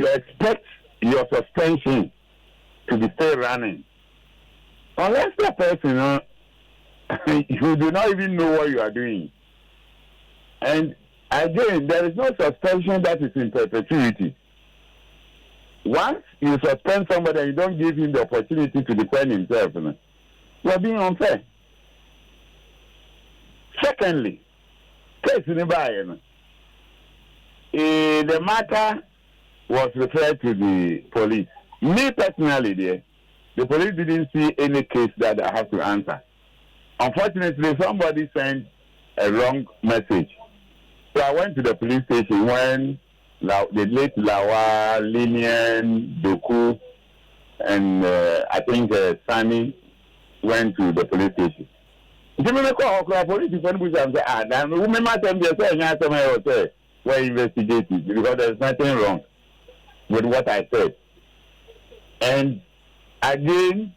you expect your suspension to be still running. Unless the person, you do not even know what you are doing. And again, there is no suspension that is in perpetuity. Once you suspend somebody and you don't give him the opportunity to defend himself, you are being unfair. Secondly, case in the matter was referred to the police. Me personally, the police didn't see any case that I have to answer. Unfortunately, somebody sent a wrong message. So I went to the police station when the late Lawa, Linian, Doku, and I think Sani went to the police station. We're investigating because there's nothing wrong with what I said. And again,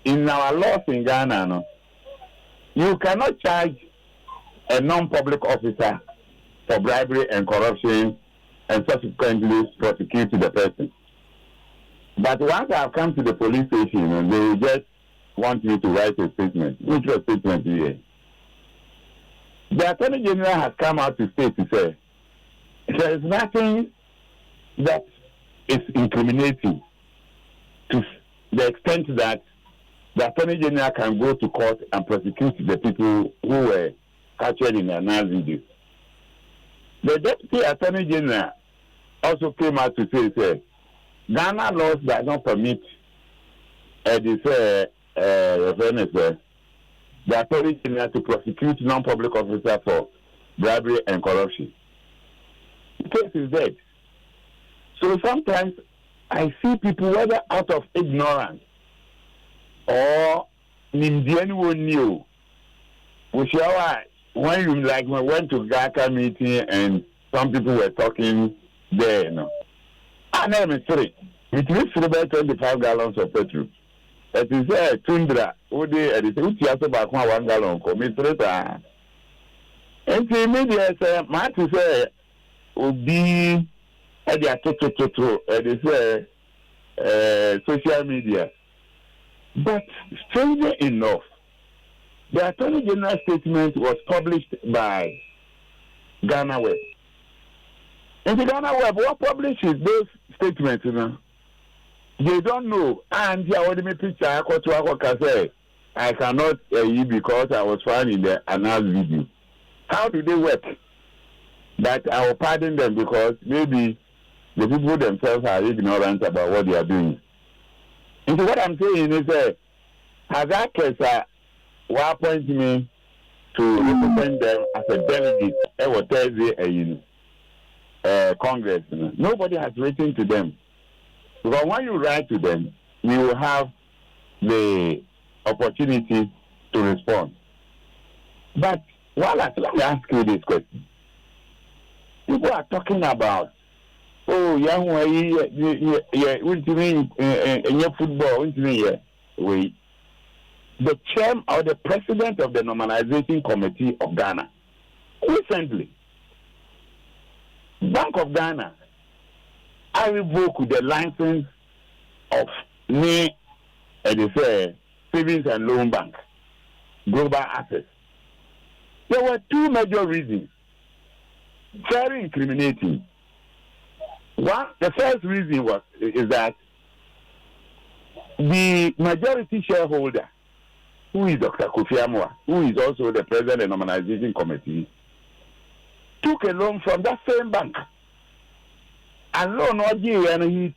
in our laws in Ghana, you cannot charge a non-public officer for bribery and corruption and subsequently prosecute the person. But once I've come to the police station, they just want me to write a statement. Which was statement here? The Attorney General has come out to state to say there is nothing that is incriminating to the extent that the Attorney General can go to court and prosecute the people who were captured in a nice video. The Deputy Attorney General also came out to say Ghana laws does not permit the Attorney General to prosecute non-public officer for bribery and corruption. The case is dead. So sometimes I see people, whether out of ignorance or anyone new, which when you like we went to GACA meeting and some people were talking there, And name is three. It means about 25 gallons of petrol. It is a tundra. Ode it is about 1 gallon. Commit rate. And the media say, "Man, to say, Obi, at the it is social media." But strangely enough, the Attorney General statement was published by Ghana Web. And the Ghana Web, what publishes those statements, they don't know. And I already made picture, I cannot you because I was found in the announced video. How do they work? That I will pardon them because maybe the people themselves are ignorant about what they are doing. And so what I'm saying is that Hazakesa will appoint me to represent them as a delegate every Thursday Congress. Nobody has written to them. Because when you write to them, you will have the opportunity to respond. But let me ask you this question. People are talking about, young way, football, wait. The chairman or the president of the Normalization Committee of Ghana, recently, Bank of Ghana, I revoked the license of me, Savings and Loan Bank, Global Access. There were two major reasons, very incriminating. One, the first reason is that the majority shareholder, who is Dr. Kofi Amwa, who is also the president of the Normalization Committee, took a loan from that same bank. And loan and he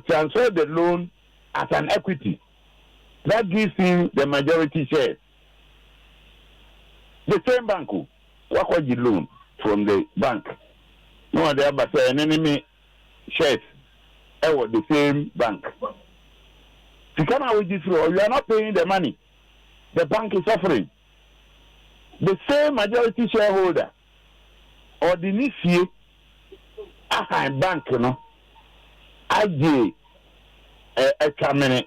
transferred the loan as an equity. That gives him the majority shares. The same bank, what was the loan from the bank? No other but an enemy shares. Was the same bank. You come out with this law, you are not paying the money. The bank is suffering. The same majority shareholder or the NIFI bank, IJ a camera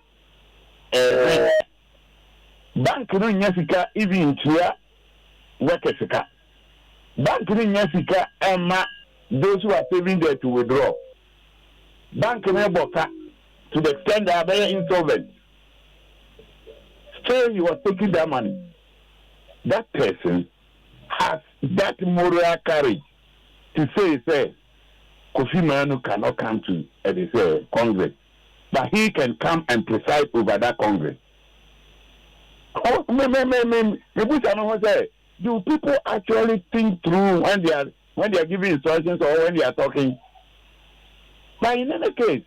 bank no nyasika even tua workers bank no nyasika emma those who are saving there to withdraw bank member to the extent that they are insolvent. Still, he was taking that money. That person has that moral courage to say, Kofi Manu cannot come to Congress, but he can come and preside over that Congress. Oh, do people actually think through when they are giving instructions or when they are talking? But in any case,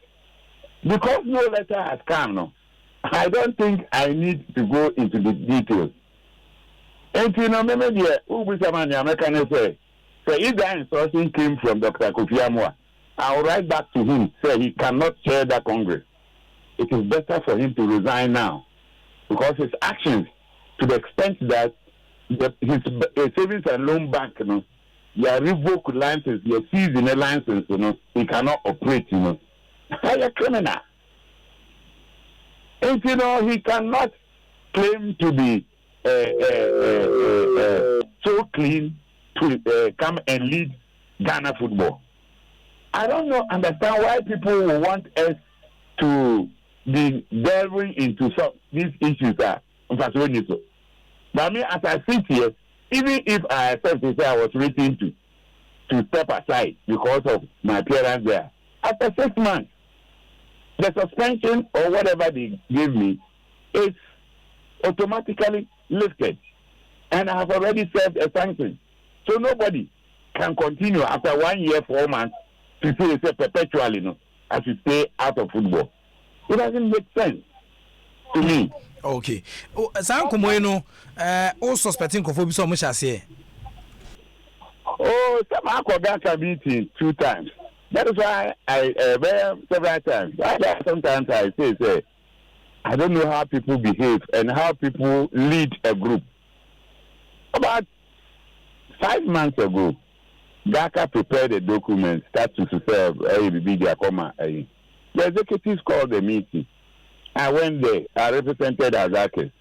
because no letter has come, no, I don't think I need to go into the details. And maybe say, if that instruction came from Dr. Kofi Amwa, I'll write back to him, say he cannot chair that Congress. It is better for him to resign now, because his actions, to the extent that his savings and loan bank, they revoke license, they seize in a license, he cannot operate, Higher criminal. And he cannot claim to be so clean to come and lead Ghana football. I don't understand why people will want us to be delving into these issues. But I mean, as I sit here, even if I accept to say I was written to step aside because of my appearance there, after 6 months, the suspension or whatever they gave me is automatically lifted. And I have already served a sanction. So nobody can continue after 1 year, 4 months to say perpetually, as you stay out of football. It doesn't make sense to me. Okay. All suspecting Kofobi so much as here. Oh, some Akogaka meeting 2 times. That is why I several times. Sometimes I say, I don't know how people behave and how people lead a group. About 5 months ago, GACA prepared a document that to serve the executives called the meeting. I went there. I represented Azakis.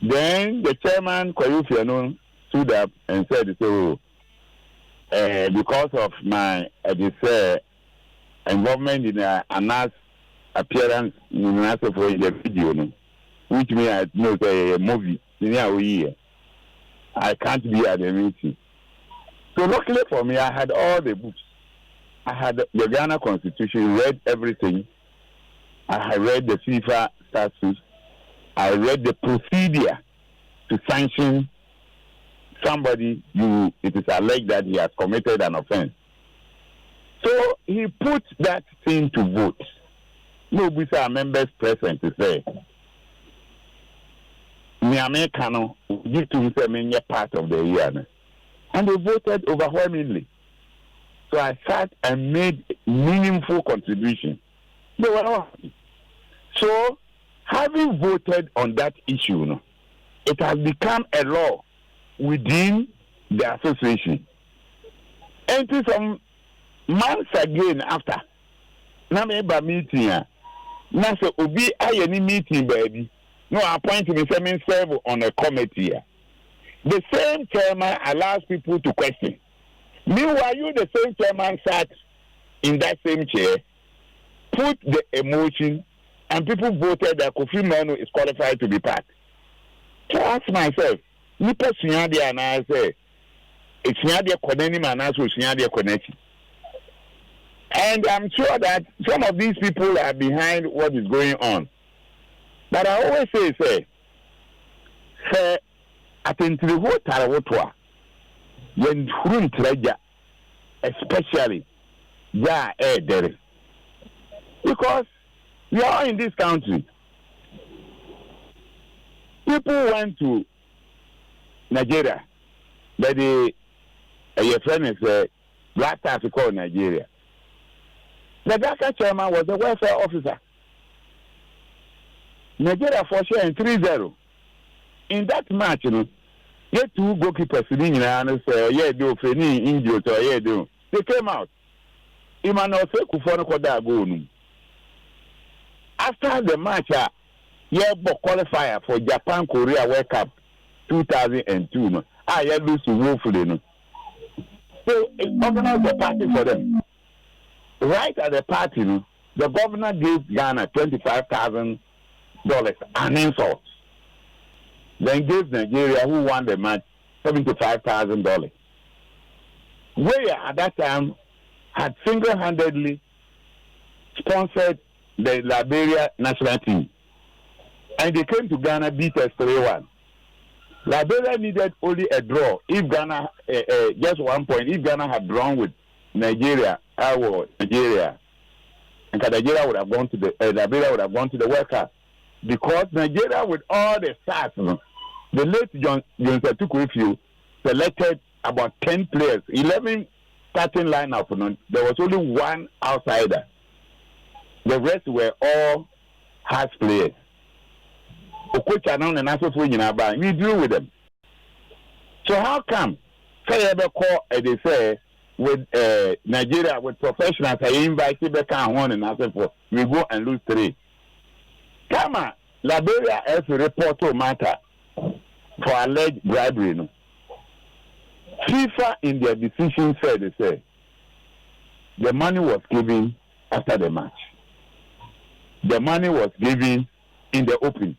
Then the chairman, Koyufiano, stood up and said, so, because of my involvement in Anas appearance in the video, which means I know a movie in a year, I can't be at the meeting. So luckily for me, I had all the books. I had the Ghana Constitution, read everything. I had read the FIFA statutes. I read the procedure to sanction somebody it is alleged that he has committed an offense. So he put that thing to vote. Nobody members present to say, Niame Kano, give to him many part of the year. And they voted overwhelmingly. So I sat and made meaningful contribution. They were not happy. So, having voted on that issue, it has become a law within the association. And some months again after, na me ba meeting na say obi ayeni meeting baby. No appoint me say serve on a committee. The same chairman allows people to question. Meanwhile, the same chairman sat in that same chair, put the emotion, and people voted that Kofi Manu is qualified to be part. So I ask myself, Nipa Sunyadi and I say, it's Sunyadi Koneni Manasu Sunyadi Konechi. And I'm sure that some of these people are behind what is going on. But I always say, atentiri ho tare wotwa yen hurun treja, especially there, because we are in this country. People went to Nigeria, but your friend is Black Africa in Nigeria. The Dhaka chairman was a welfare officer. Nigeria for sure in 3-0. In that match, you two goalkeepers and say, do any injured or do. They came out. Emmanuel Sekufo Koda go. After the match, qualifier for Japan Korea World Cup 2002. Lose woefully. So organize a party for them. right at the party, the governor gave Ghana $25,000 an insult. Then gave Nigeria, who won the match, $75,000. Where at that time had single-handedly sponsored the Liberia national team. And they came to Ghana, beat us 3-1. Liberia needed only a draw. If Ghana, just 1 point, if Ghana had drawn with Nigeria, and Nigeria would have gone to the Liberia would have gone to the World Cup, because Nigeria, with all the stars, the late John Setukwu selected about 10 players, 11 starting lineup. There was only one outsider. The rest were all harsh players. We deal with them. So how come say they say with Nigeria with professionals I invite back on and for we go and lose 3. Come on, Liberia has a report to matter for alleged bribery. FIFA in their decision said they say the money was given after the match. The money was given in the open.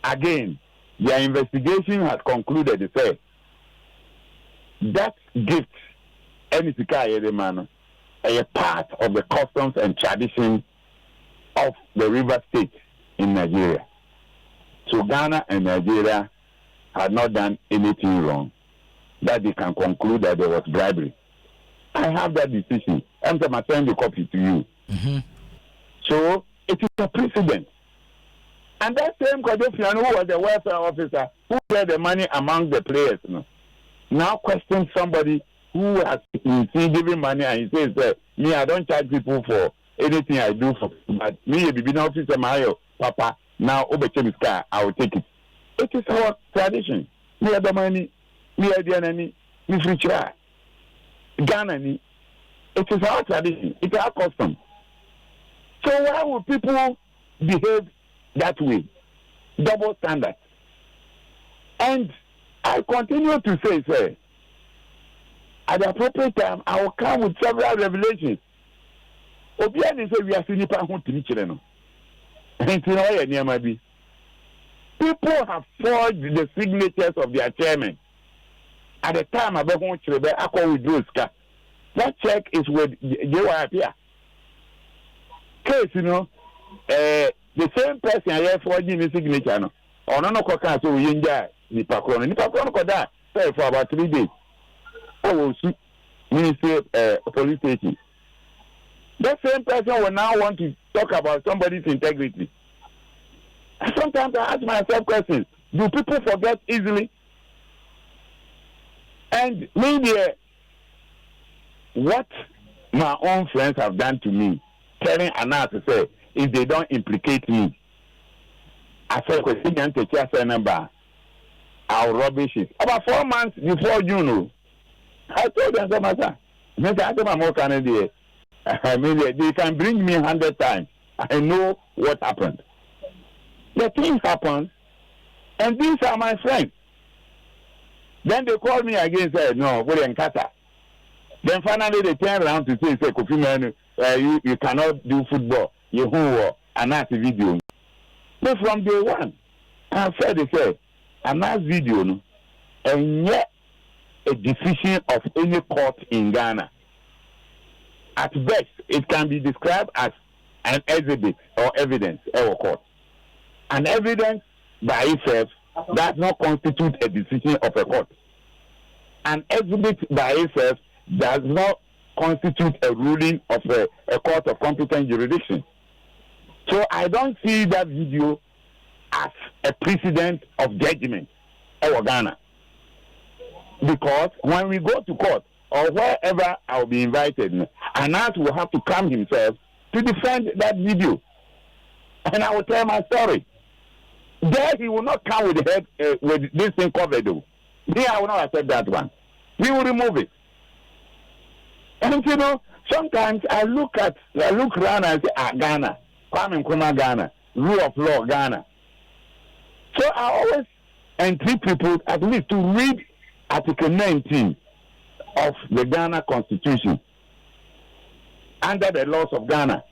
Again, their investigation has concluded they say that gift, a part of the customs and tradition of the river state in Nigeria. So Ghana and Nigeria had not done anything wrong that they can conclude that there was bribery. I have that decision. I'm going to send the copy to you. Mm-hmm. So it is a precedent. And that same Kodofian, who was the welfare officer, who shared the money among the players, now questions somebody who has been giving money and he says that me, I don't charge people for anything I do for, but me, if you officer, Mario, Papa, now Obechemiska, I will take it. It is our tradition. Me have the money, me have the enemy, me free try. Ghana, it is our tradition, it is our custom. So why would people behave that way? Double standard. And I continue to say, sir, at the appropriate time, I will come with several revelations. Obiani say we are seeing people who teach them. People have forged the signatures of their chairman. At the time, I won't withdraw. That check is with JYP. Case, the same person I have forging the signature. No, no, so we enjoy the Pakron. The Pakron could die for about 3 days. Oh, Ministry police station. That same person will now want to talk about somebody's integrity. Sometimes I ask myself questions. Do people forget easily? And maybe what my own friends have done to me, telling Anna to say, if they don't implicate me, I said, I'll rubbish it. About 4 months before June, I told them, I mean, they can bring me 100 times. I know what happened. The thing happened, and these are my friends. Then they called me again and said, no, we're in Qatar. Then finally they turned around to say Kofi Manu, you cannot do football. You who a nice video. But from day one, I said, they said, a nice video, and yet a decision of any court in Ghana. At best, it can be described as an exhibit or evidence or court. An evidence by itself does not constitute a decision of a court. An exhibit by itself does not constitute a ruling of a court of competent jurisdiction. So I don't see that video as a precedent of judgment over Ghana. Because when we go to court, or wherever I'll be invited, Anas will have to come himself to defend that video. And I will tell my story. There he will not come with the head, with this thing covered. Me, I will not accept that one. We will remove it. And sometimes I look around and say, Ghana, Kwame Nkrumah Ghana, rule of law Ghana. So I always entreat people at least to read Article 19 of the Ghana Constitution. under the laws of Ghana.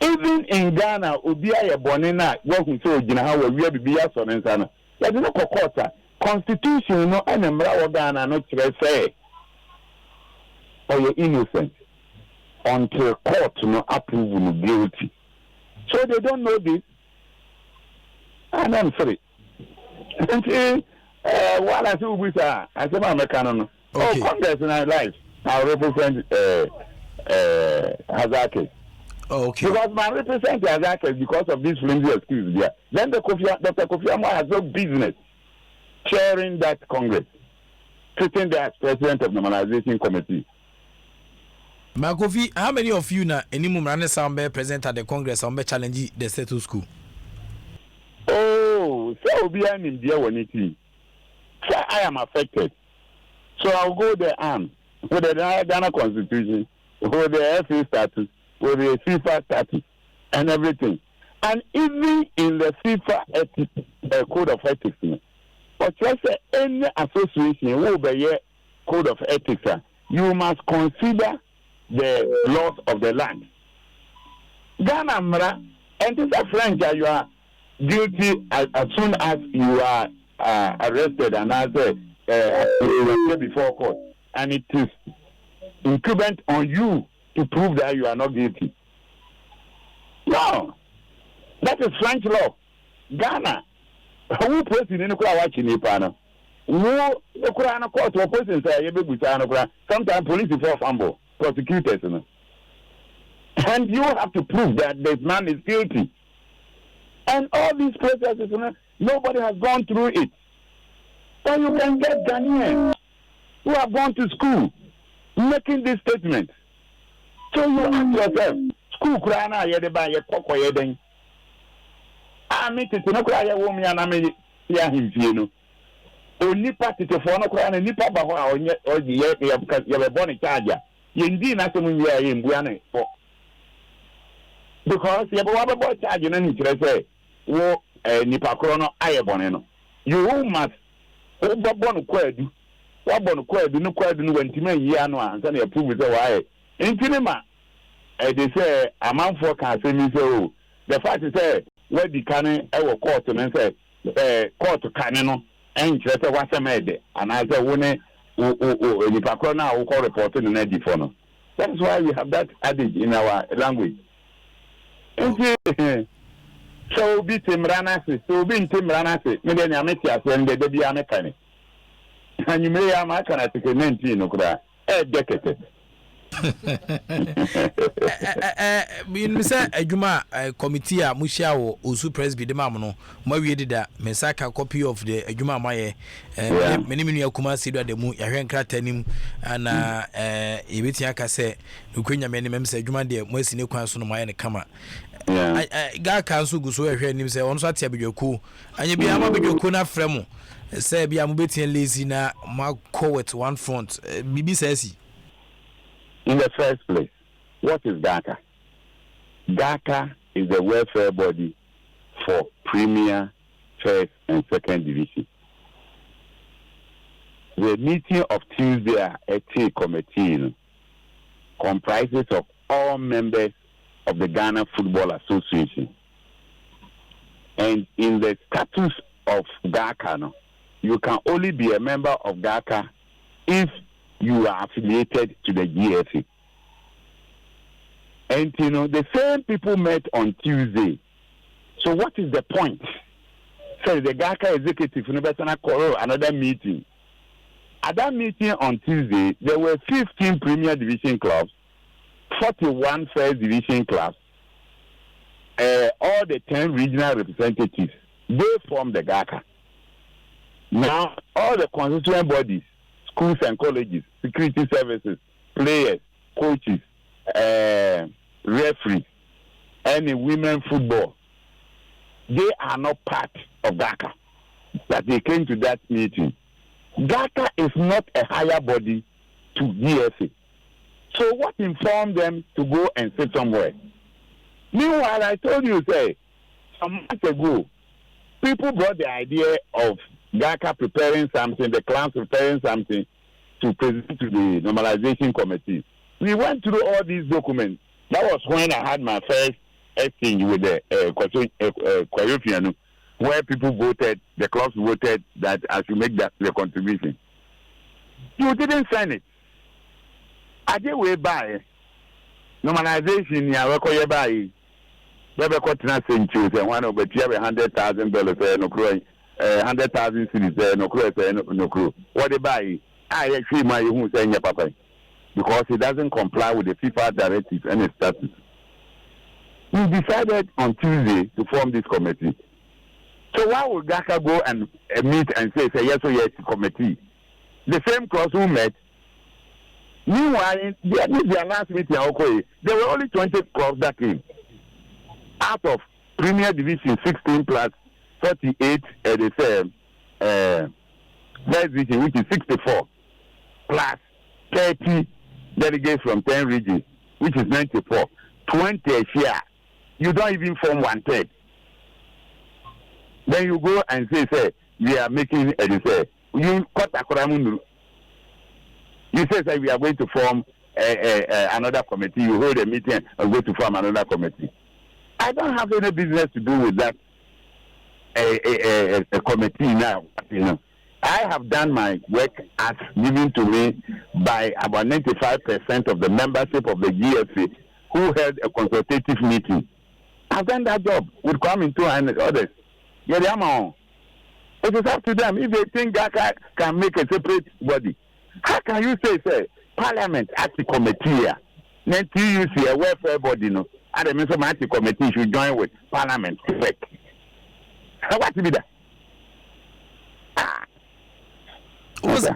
Even in Ghana, Ubia Bonina, working so Gina, we will be a son and son. There's no court. Constitution, no, and a Ghana, not say, or you're innocent until court no approve you guilty. So they don't know this. And I'm sorry. While I do with I said, I'm a canon. Oh, Congress in our life, I represent Hazake. Okay. Because I represent Hazake because of this flimsy excuse there. Then Dr. Kofi Amwa has no business chairing that Congress, sitting there as president of the Normalization Committee. Makofi, how many of you na any mumrane sound present at the Congress on challenge the status quo? Oh, so be an India when it is. So I am affected. So I'll go there with the Ghana Constitution, with the FA status, with the FIFA status, and everything. And even in the FIFA code of ethics, but just any association will be a code of ethics. You must consider the laws of the land. Ghana Mra, and this is French, you are guilty as soon as you are arrested and as before court, and it is incumbent on you to prove that you are not guilty. No, that is French law. Ghana, who person in the crowd watching the panel? Who the Quran court to a person say, sometimes police for fumble, prosecutors, and you have to prove that this man is guilty. And all these processes, nobody has gone through it. So you can get Ghanaians who have gone to school making this statement. So you ask yourself, school krana yedeba ye koko yeden. Ami tete no kra ye wo mi aname ya himfie no. Onipa tete fo no kra na nipa ba ho a onye oji ye be born charge. Ye ndi na se mu wi ye mbua na fo. Because ye be born charge na ni kire say wo nipa kro no aye bone no. You must born kwadu. Wa born kwadu no wantima yi anu ansa na approve say why. Intinima they say amanfo can say me say oh the fact is say where the canon e court and say court canon no en kire say wasemede and I say woni nipa kro na wo call reporting na di for no. That is why we have that adage in our language. So be timranase so be timranase me dey nyameti ase nde de bia me kane anyu me ya ma kana tike 19 no kura dekete me say adwuma committee a muhia wo osu presby de mam no mawie dida me saka copy of the adwuma maye me ni akuma sedu adamu yahwe nkrata nim ana ebetia ka se nkwanya me ni mem se adwuma de mo asine kwan so no maye ne kama ga kanso guso ehwe nim se ono so atia bedwaku anye bia ma bedwaku na fremu se bia mo betia lazy na ma with one front bibi says. In the first place, what is GACA? GACA is the welfare body for Premier, First, and Second Division. The meeting of Tuesday at a committee comprises of all members of the Ghana Football Association. And in the status of GACA, you can only be a member of GACA if you are affiliated to the GFA. And the same people met on Tuesday. So what is the point? So the GACA executive call another meeting. At that meeting on Tuesday, there were 15 Premier Division clubs, 41 First Division clubs, all the 10 regional representatives. They formed the GACA. Now, all the constituent bodies, schools and colleges, security services, players, coaches, referees, and women football, they are not part of GACA. That they came to that meeting. GACA is not a higher body to GFA. So what informed them to go and sit somewhere? Meanwhile, I told you, say, some months ago, people brought the idea of GACA preparing something, the clans preparing something to present to the normalization committee. We went through all these documents. That was when I had my first exchange with the Kwayofianu, where people voted, the clubs voted that I should make the contribution. You didn't sign it. I did way by normalization. Yeah, we call by. Never got to nothing. Choose and one over $100,000. No crow, 100,000 cities. No crow, no crow. What they buy? I actually my who saying your papa because it doesn't comply with the FIFA directive and its statute. We decided on Tuesday to form this committee. So why would Gaka go and meet and say yes or yes committee? The same class who met. Meanwhile, the last meeting, there were only 20 clubs that came. Out of Premier Division 16 plus 48 at the same First Division, which is 64, plus 30 delegates from 10 regions, which is 94. 20 a year. You don't even form 1/3. Then you go and say we are making you cut a you say we are going to form another committee. You hold a meeting and go to form another committee. I don't have any business to do with that a committee now. You know, I have done my work as given to me by about 95% of the membership of the GFA who held a consultative meeting. I've done that job with Kwame and others. Yeah, they are. It is up to them. If they think Gaka can make a separate body, how can you say Parliament as a committee? Then you see a welfare body, no? And the Minister committee should join with Parliament. What to be that?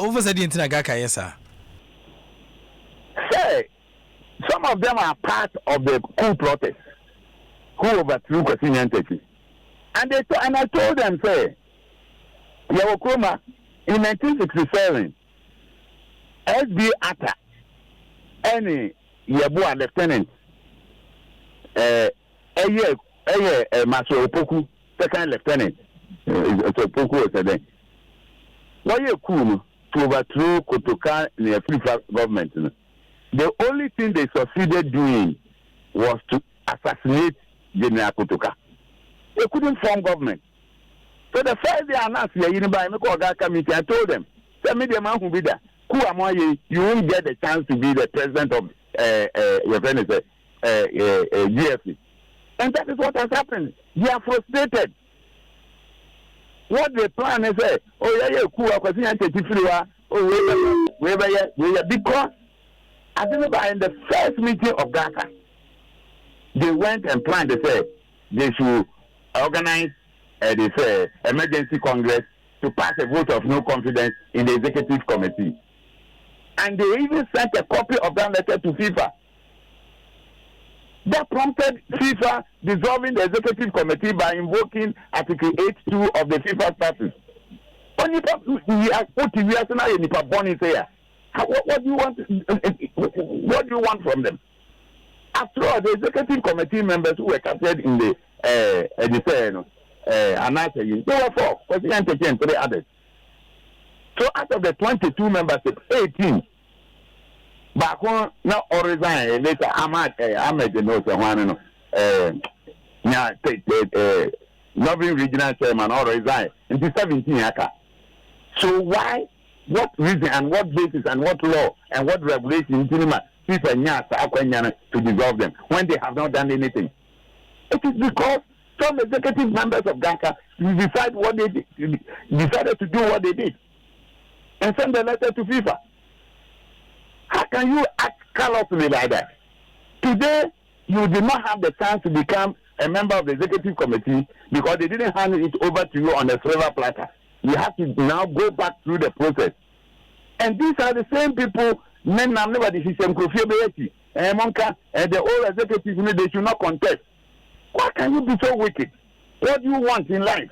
Over the internet, Gaka, yes, sir. Say, some of them are part of the coup protest who overthrew Kwesi Nyantakyi. And I told them, say, Yawokroma, in 1967, SB Atta, any Yabua lieutenant, Maso Opoku, second lieutenant, Opoku was then. Why you cool to overthrow Kotoka in a free government? The only thing they succeeded doing was to assassinate General Kotoka. They couldn't form government. So the first day I announced here, committee, I told them, tell me the man who be there. You won't get the chance to be the president of your friend is GFC. And that is what has happened. They are frustrated. What they plan is because I remember in the first meeting of Gaka, they went and planned, they said they should organize emergency congress to pass a vote of no confidence in the executive committee. And they even sent a copy of that letter to FIFA. That prompted FIFA dissolving the executive committee by invoking Article 8.2 of the FIFA statute. What do you want? What do you want from them? After all, the executive committee members who were captured in the announcement, there were 4, and 3 others. So out of the 22 membership, 18 back on now or resign later. Ahmed knows one Northern Regional Chairman or resign into 17 aka. So why? What reason and what basis and what law and what regulation people to dissolve them when they have not done anything? It is because some executive members of Gaka decided to do what they did and send a letter to FIFA. How can you act callously like that? Today, you did not have the chance to become a member of the executive committee because they didn't hand it over to you on a silver platter. You have to now go back through the process. And these are the same people, men and nobody, and the old executives, they should not contest. Why can you be so wicked? What do you want in life?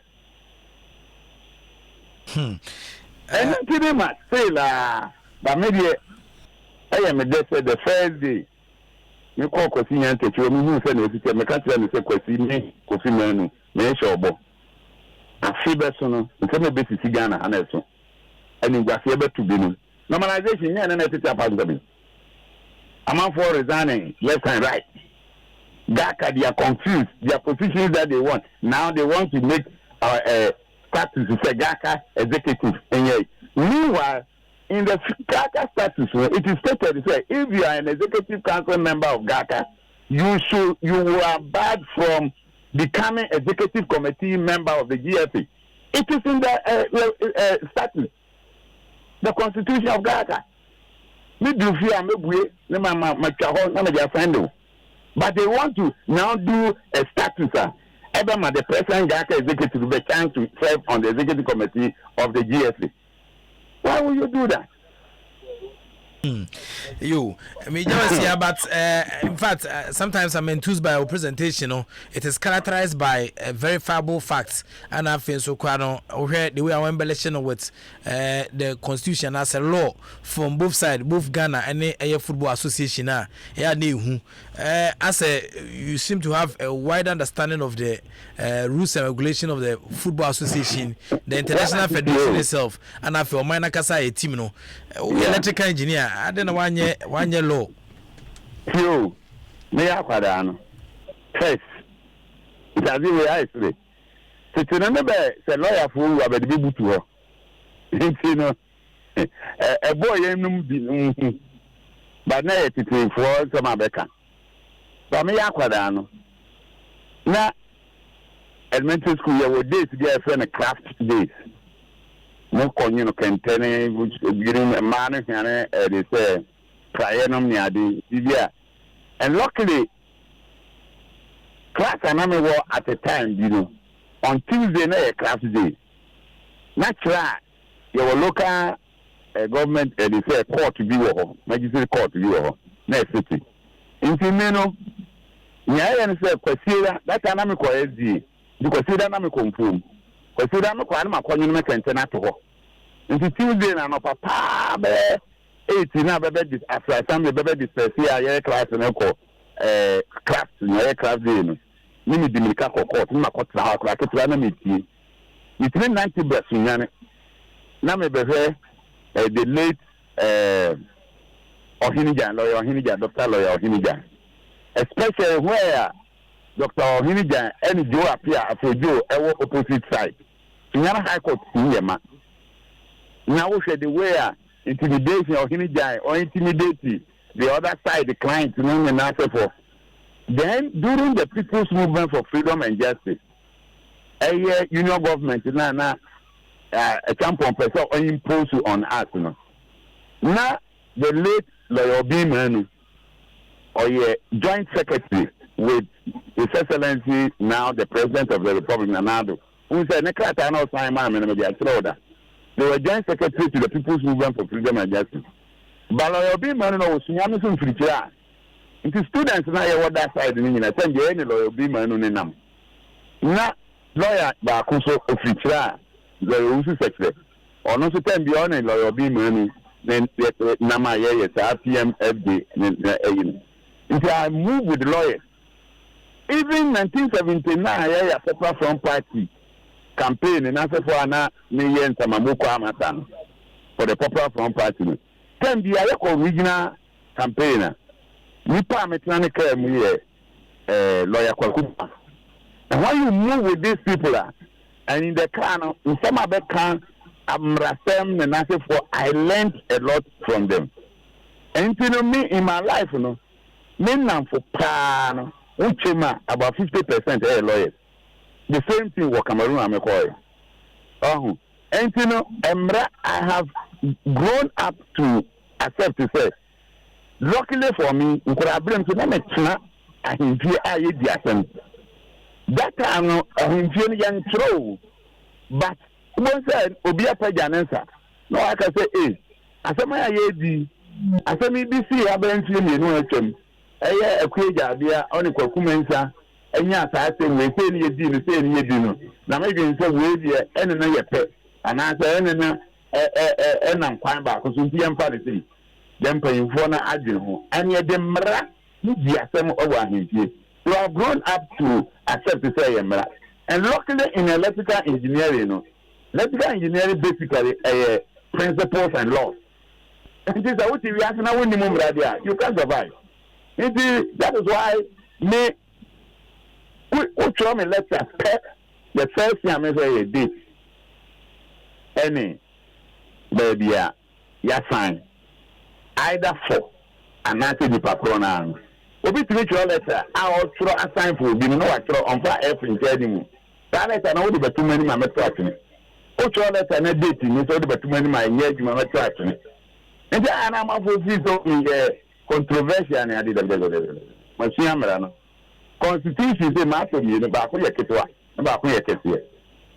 And then pretty much say but maybe I am a the first day. You call Kwesi Nyantakyi, you say no, you can't tell me say Kofi Manu, me shobo. A fever sono, you say me besi Ghana and and you got to be no normalization. Yeah, and it's a among for resigning left and right. GACA, they are confused. Their positions that they want. Now they want to make status to say GACA executive. And meanwhile, in the GACA status, it is stated that if you are an executive council member of GACA, you are barred from becoming executive committee member of the GFA. It is in the statute, the constitution of GACA. But they want to now do a status. The president GACA executive will be chance to serve on the executive committee of the GFA. Why will you do that? I mean, but in fact, sometimes I'm enthused by our presentation. It is characterized by verifiable facts, and I feel so quite on the way our embellishing with the constitution as a law from both sides, both Ghana and the Football Association. As you seem to have a wide understanding of the rules and regulation of the Football Association, the International Federation itself, and I feel minor Kasa team, electrical engineer. I don't know one year law. You may have had first. It has been I say. So to remember, the lawyer for who have been able to her. You know, a boy, but now it is for some American. But me have had now, elementary school, you were days to get a friend of craft days. No conjuno containing which giving a man and they say prianum near the and luckily class and I war at the time, you know, on Tuesday night class day. Natural your local government and they say court to be over, magistrate court to be over next city. In Timeno, Nya say Kwasira, that time I'm SD, because I'm confirm. Because I'm not going to make an antenna. Into Tuesday, and papa, 18 baby, after assembly, baby, this year, class and echo, craft, aircraft, Mini Dimika court, Makota, like a planamity. Between 90 breaths in Yannick. Now, maybe the late Ohinijan, lawyer Ohinijan, Dr. Lawyer Ohinijan. Especially where Dr. Ohinijan and Joe appear for Joe, opposite side. Yana High Court, Yama. Now, the way intimidation or Hinijai or intimidating the other side, the client, to name and answer for. Then, during the People's Movement for Freedom and Justice, a union government, a champion person imposed on us. Now, the late Lawyer Beeman, or joint secretary with His Excellency, now the President of the Republic, Nanado, who said, Nekata, Simon, they were joint secretary to the People's Movement for Freedom and Justice. But Lawyer Beeman was Yamison Fritia. It is students now what that side in a time, any Lawyer Beeman on them. Not lawyer Bakuso of Fritia, the Rusu secretary. Or not to time beyond a Lawyer Beeman, then Nama Yaya, RPM, FD, if I move with lawyers, even 1979, I separate from party. Campaign and answer for Anna Niyan Samamuko Amatan for the Popular Front Party. Then the original campaigner, Nipa Metanica lawyer Kwakupa. And when you move with these people, and in the clan, in some other clan, Amrasem and answer for, I learned a lot from them. And you know, me in my life, me for plan, about 50% lawyers. The same thing with Cameroon and McCoy. And you know, I have grown up to accept to say, luckily for me, we could have been to them and hear that time, I'm young throw. But one said, Obia Pajanensa. No, I can say, I said, my AD, I said, maybe see, I've been to you, a quid idea on a Kokumensa. And yes, I say we say you dino. Now maybe in some way, and another pet, and I say, and I'm fine back because we am party. Then paying for an adjunct, and yet the Mara, the Asem over him. You have grown up to accept to say, and luckily in electrical engineering, basically principles and laws. And this is what we have now. You can't survive. That is why me who show me letter the first thing I say a date any baby ya sign either for and not the patrona. Obi to make your letter I will throw a sign for you know I throw on fire F in telling that letter now would be too many my tracking. Who show letter and a dating is all but too many my years my tracking. And then I'm up for this controversial and I did a Machine Constitution is a matter of you about who you get to about who you get here.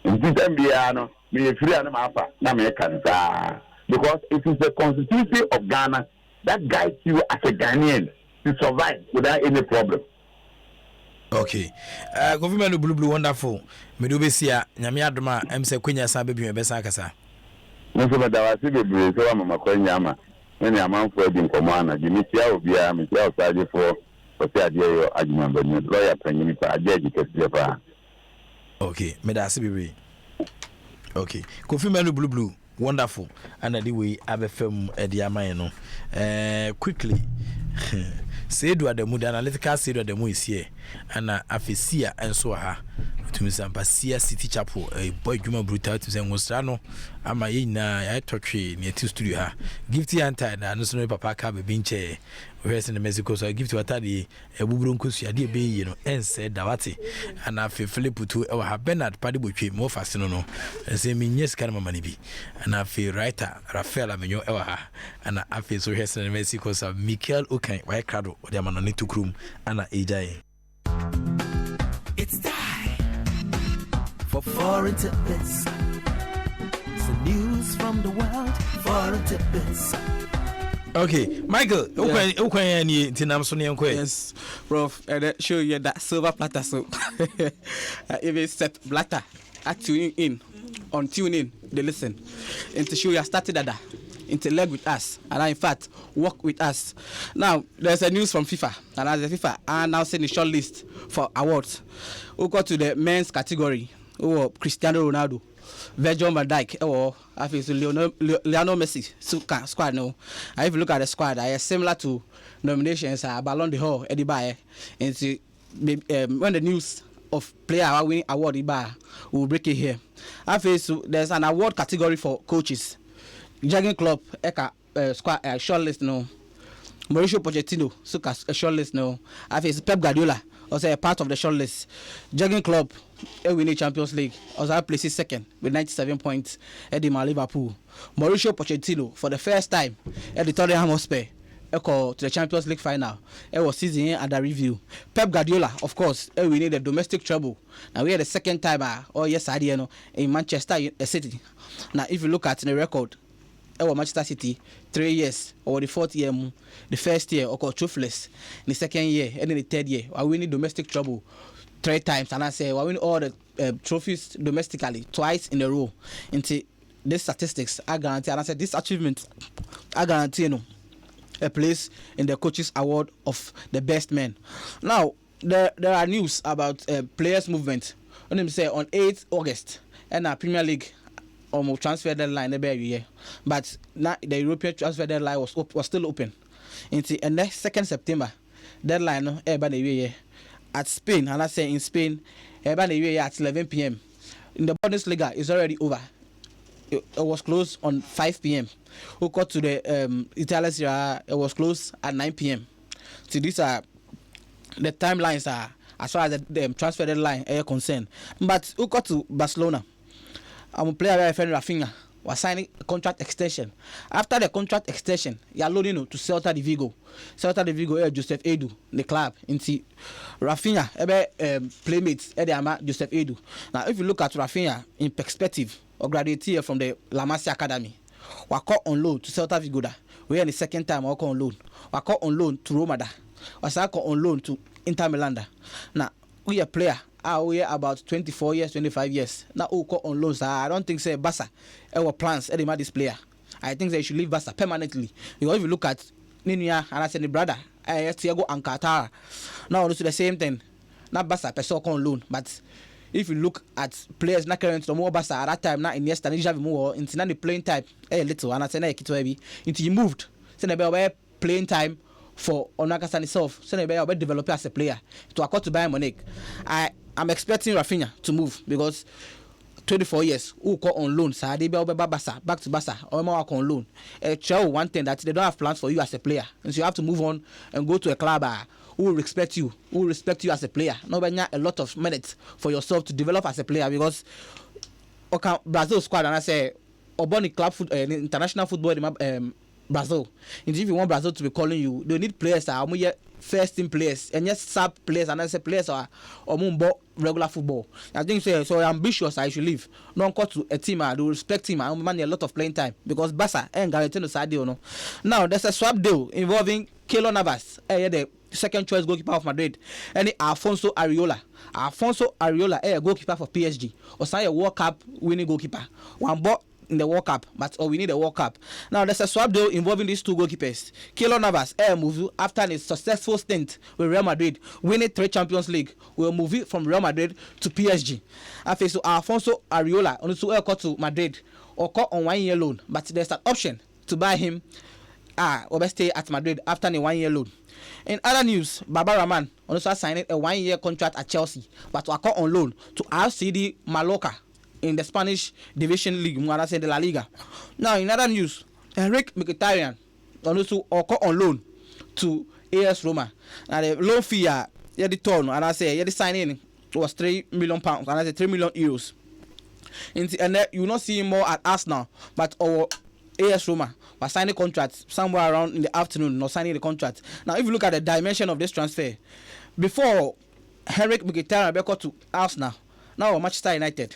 In this MBA, me free and mapa, American, because it is the Constitution of Ghana that guides you as a Ghanaian to survive without any problem. Okay. Government blue wonderful. Me do be sia nyame adoma em se kwenya san be bi be san kasa. No so da wa se bebre so mama kwenya ma. Me amanfo adi nkomo ana gi mi tia obi a mi tia osaje for say ade yo adwuma ba ni lawyer panyin pa ajeji kese pa. Okay, me da se bebre. Okay. Government blue wonderful. And the way abefem edi aman no. Quickly. Say do the mood analytical say do the mo is here and afesia enso ha to Sampasia City Chapel a boy Juma brutal to say Mostrano ama ye na ya totwe near to studio ha gift anta na no so papa ka be binche we in the Mexico so gift watadi e buburu nkosu ade be yi no ense dawate and afe Philip to e ha Bernard Padibotwe mo fast no say me nyes kan mama ni bi and afe writer Rafael Amenyo e ha and afe so we in the Mexico so Michael Okan why crado o de amano ni tukrum ana ejai. It's time for foreign tidbits. Some news from the world, foreign tidbits. Okay, Michael, okay, any tinam so near yes, Prof, and show you that silver platter so if it's set blatter at tuning in on tune in, they listen and to show you started that into leg with us and in fact work with us. Now there's a news from FIFA and as the FIFA are now sending the short list for awards. We'll go to the men's category. Cristiano Ronaldo, Virgil van Dijk, or I think Lionel Messi squad now. If you look at the squad, I similar to nominations Ballon d'Or Eddie Baye and when the news of player winning award Iba will break it here. I feel so there's an award category for coaches. Jogging club squad short list no. Mauricio Pochettino a short list no. I feel Pep Guardiola also a part of the short list. Jogging club winning Champions League also places second with 97 points at the Liverpool. Mauricio Pochettino for the first time at the Tottenham Hotspur to the Champions League final. It was season under review. Pep Guardiola, of course, we need the domestic trouble. Now we are the second time in Manchester City. Now if you look at the record, Manchester City 3 years or the fourth year, the first year trophyless, the second year and then the third year, we need domestic trouble 3 times, and I say we win all the trophies domestically twice in a row. Into these statistics, I guarantee, and I said this achievement, I guarantee a place in the coaches award of the best men. Now there are news about players movement. Let me say on 8th August and our Premier League transfer deadline every year, but now the European transfer deadline was still open. Into and the 2nd September deadline every year at Spain, and I say in Spain every year at 11 p.m. In the Bundesliga is already over. It was closed on 5 p.m. We got to the Italian Serie A, it was closed at 9 p.m. So these are the timelines are as far as the transfer deadline are concerned. But we got to Barcelona. I'm player friend Rafinha was signing a contract extension. After the contract extension, you are loading to Celta de Vigo. Celta de Vigo Joseph Edu, the club. Into Rafinha, playmates Joseph Edu. Now, if you look at Rafinha in perspective, or graduate here from the La Masia Academy, we are caught on loan to Celta Vigo. We are the second time we are on loan. We are caught on loan to Roma. We are caught on loan to Inter Milan. Now, we are player. We are about 24 years, 25 years. Now, we caught on loans. I don't think say Barca our plans. This player. I think they should leave Barca permanently. Because if you look at Ninia and I said the brother, Thiago and Qatar. Now, it's the same thing. Not Barca, person on loan, but if you look at players not current to more Barca at that time, not in yesterday, you have more into the playing time a little, and I said, into you moved. So, playing time for Onakasa itself. So they will develop as a player to accord to Bayern Munich. I'm expecting Rafinha to move because 24 years who call on loan, so they be back to Barca or more on loan. One thing that they don't have plans for you as a player, and so you have to move on and go to a club who will respect you, as a player. Nobody a lot of minutes for yourself to develop as a player because Brazil squad and I say Oboni club international football Brazil. And if you want Brazil to be calling you, they need players that are first team players and yes sub players and I say players are regular football. I think so ambitious I should leave. Don't go to a team I do respect him. I man a lot of playing time because Barca ain't guaranteed to Sadio no. Now there's a swap deal involving Keylor Navas, the second choice goalkeeper of Madrid, and Alfonso Areola. A goalkeeper for PSG. Or sign a World Cup winning goalkeeper. One ball in the World Cup, we need a World Cup. Now there's a swap deal involving these two goalkeepers. Keylor Navas, move after a successful stint with Real Madrid, winning 3 Champions League, will move from Real Madrid to PSG. After so Alfonso Areola on to Madrid or call on 1 year loan, but there's an option to buy him or stay at Madrid after a 1 year loan. In other news, Baba Rahman also signed a 1 year contract at Chelsea, but to call on loan to RCD Mallorca in the Spanish Division League, the La Liga. Now, in other news, Henrik Mkhitaryan also on loan to AS Roma. Now, the loan fee, the signing was £3 million, and I say €3 million. And you will not see more at Arsenal, but our AS Roma was signing contracts somewhere around in the afternoon, not signing the contract. Now, if you look at the dimension of this transfer, before Henrik Mkhitaryan got to Arsenal, now Manchester United,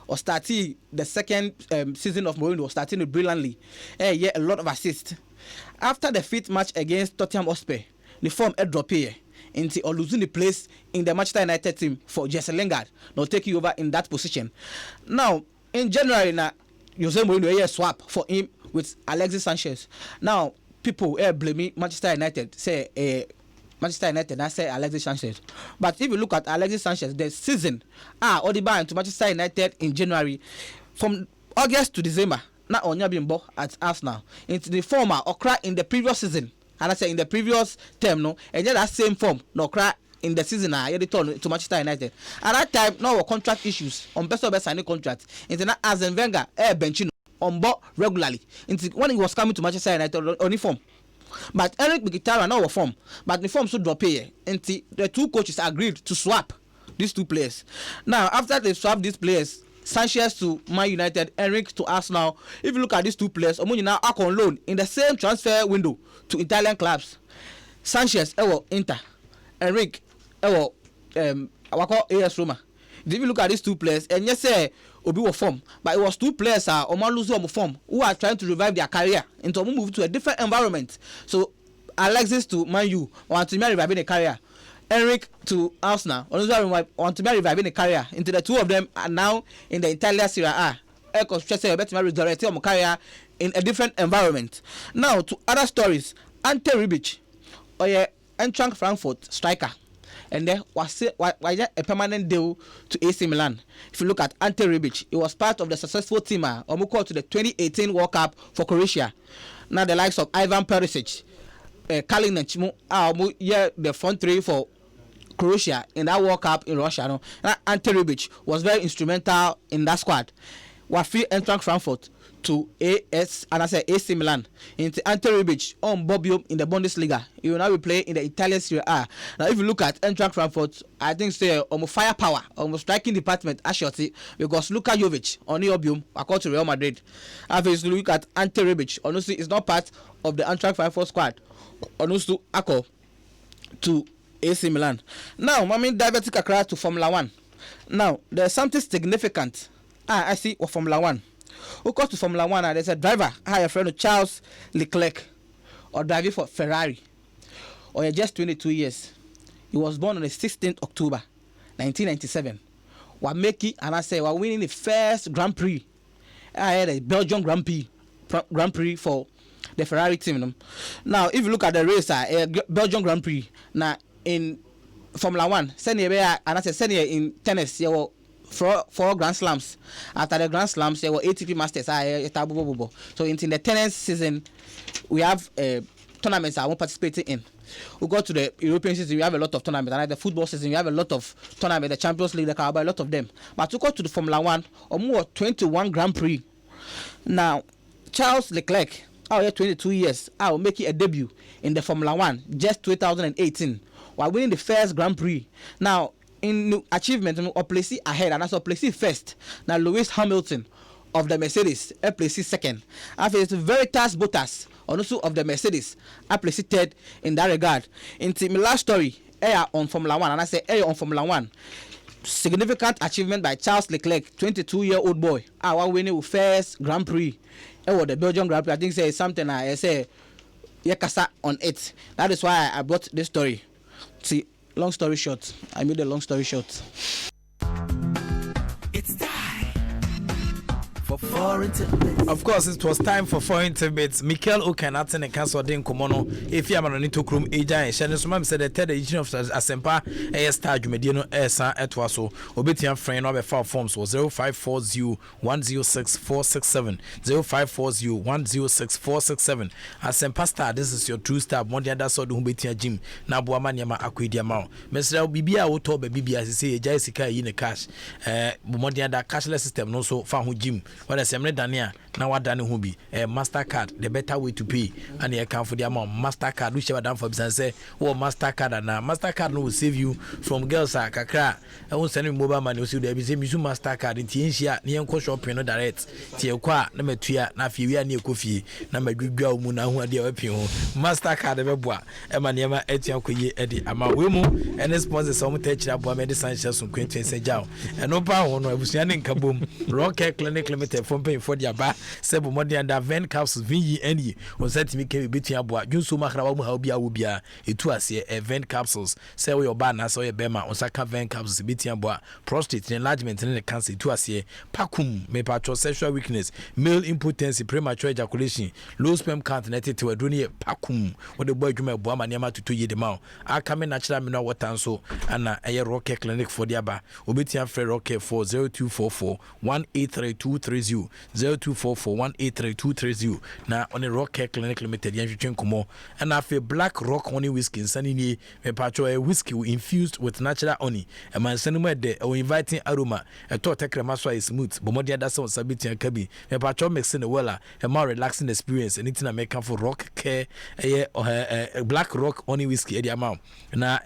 or starting the second season of Mourinho, starting brilliantly. A lot of assists. After the 5th match against Tottenham Hotspur, the form drop here into or losing the place in the Manchester United team for Jesse Lingard, now taking over in that position. Now, in January, Jose Mourinho swap for him with Alexis Sanchez. Now, people blaming Manchester United, say Manchester United, I say Alexis Sanchez. But if you look at Alexis Sanchez, the season, already buying to Manchester United in January, from August to December, not on Yabimbo at Arsenal, into the former or cry in the previous season, and I say in the previous term, no, and then that same form, no cry in the season, I return to Manchester United. At that time, no contract issues on best of best signing contract. Into that Arsene Wenger, Benchino on board regularly. Into when he was coming to Manchester United on form. But Henrik Mkhitaryan now form, but the form should drop here. And the two coaches agreed to swap these two players. Now, after they swap these players, Sanchez to Man United, Henrik to Arsenal. If you look at these two players, Omunyi now are on loan in the same transfer window to Italian clubs. Sanchez, Inter, Henrik, AS Roma. If you look at these two players, and yes, Obi will form, but it was two players form who are trying to revive their career and to move to a different environment. So Alexis to Man U want to be reviving a career. Henrik to Arsenal want to be reviving a career. Into the two of them are now in the Italian Serie A. Resurrecting a career in a different environment. Now to other stories. Ante Rebic, Eintracht Frankfurt striker. And then was a permanent deal to AC Milan. If you look at Ante Rebic, he was part of the successful team to the 2018 World Cup for Croatia. Now the likes of Ivan Perisic, Kalin and Chimo the front three for Croatia in that World Cup in Russia. No? Ante Rebic was very instrumental in that squad. Was free Eintracht Frankfurt to AC Milan. Into Ante Rebic on Bobbio in the Bundesliga. He will now be playing in the Italian Serie A. Now, if you look at Eintracht Frankfurt, I think say firepower, striking department, actually, because Luka Jovic on Obium, according to Real Madrid. If you look at Ante Rebic, honestly, it's not part of the Eintracht Frankfurt squad. Honestly, Ako to AC Milan. Now, diverting Accra to Formula 1. Now, there's something significant. I see of Formula 1. Who goes to Formula 1 and there's a driver, a friend of Charles Leclerc, or driving for Ferrari, or just 22 years. He was born on the 16th October 1997. We're making, and I say, we're winning the first Grand Prix. I had a Belgian Grand Prix for the Ferrari team. Now, if you look at the race, Belgian Grand Prix, now in Formula 1, send in tennis, you will four Grand Slams. After the Grand Slams, there were ATP Masters. So in the tennis season, we have tournaments I won't participate in. we go to the European season, we have a lot of tournaments, and like the football season, we have a lot of tournaments, the Champions League, the Carabao, a lot of them. But to go to the Formula 1, or more 21 Grand Prix. Now, Charles Leclerc, out here 22 years, I will make it a debut in the Formula 1 just 2018 while winning the first Grand Prix. Now, in achievement, or place ahead, and also place first. Now, Lewis Hamilton of the Mercedes, I place second. After it's Veritas Bottas, also of the Mercedes, I place third in that regard. Into my last story, air on Formula 1, and I say air on Formula 1. Significant achievement by Charles Leclerc, 22-year-old boy. Our winning with first Grand Prix. The Belgian Grand Prix, I think say something I say Yakasa on it. That is why I brought this story. See, long story short, I made a long story short. It's time for foreign tidbits. Of course, it was time for foreign tidbits. Mikel Okanate and Council Din Komono. If you are on to Krum Eja and Shannon Sumam said the third edition of Asempa Star Jumedino Esa Etwaso, Obitian friend of a file forms was 0540 106 467 0540 106 467. Asempa Star, this is your true star. Mondia Daso Humbetia Jim, Nabuamaniama Aquidia Mao. Mr. Bibia Oto, Bibia, say Jessica in cash. Mondia da cashless system, no so found Jim. What I say, Dania, now what done who be a MasterCard, the better way to pay, and you account for the amount MasterCard, which ever done for business, say, oh, MasterCard, and now MasterCard will save you from girls, Kakra. I won't send you mobile money, so there is a Mizu MasterCard in Tiensia, near Shopping, no direct, Tiaqa, number 2, Nafia, near Kofi, number good girl, Muna, who are the Opio, MasterCard, the Bebois, Emmanuel Etiakoye, Eddie, Amawimu, and the sponsors, some touch up one medicine, some Quentin Sejao, and no power, no, I was yanning Kaboom, Rocket Clinic Limited, from paying for the bar, Sebo Monday and the Van Capsules, VE, was set to me between a boy, Junsu Mahra, Ubia, it was a Van Capsules, sell your banner, so a Bema, Osaka Van Capsules, between a boy, prostate enlargement in the cancer, to us here, Pacum, may sexual weakness, male impotency, premature ejaculation, low sperm count, netted to a dunia, Pacum, what the boy Juma Boama Niama to 2 years the mouth. I come in natural mina water so, and a rocket clinic for the Abba, Obitian Free Rocket for 0244 183230 0244 183230. Now on a Rocket Clinic Limited, Yan Kumo, and I feel black rock honey whiskey, sunny me patro a whiskey infused with natural honey, and my cinema de or inviting aroma, a torta cremaswa is smooth, but more than that's on Sabiti and Kabi, a patro mixing the weller, a more relaxing experience, anything I make for rock care, a black rock honey whiskey at the amount. Now,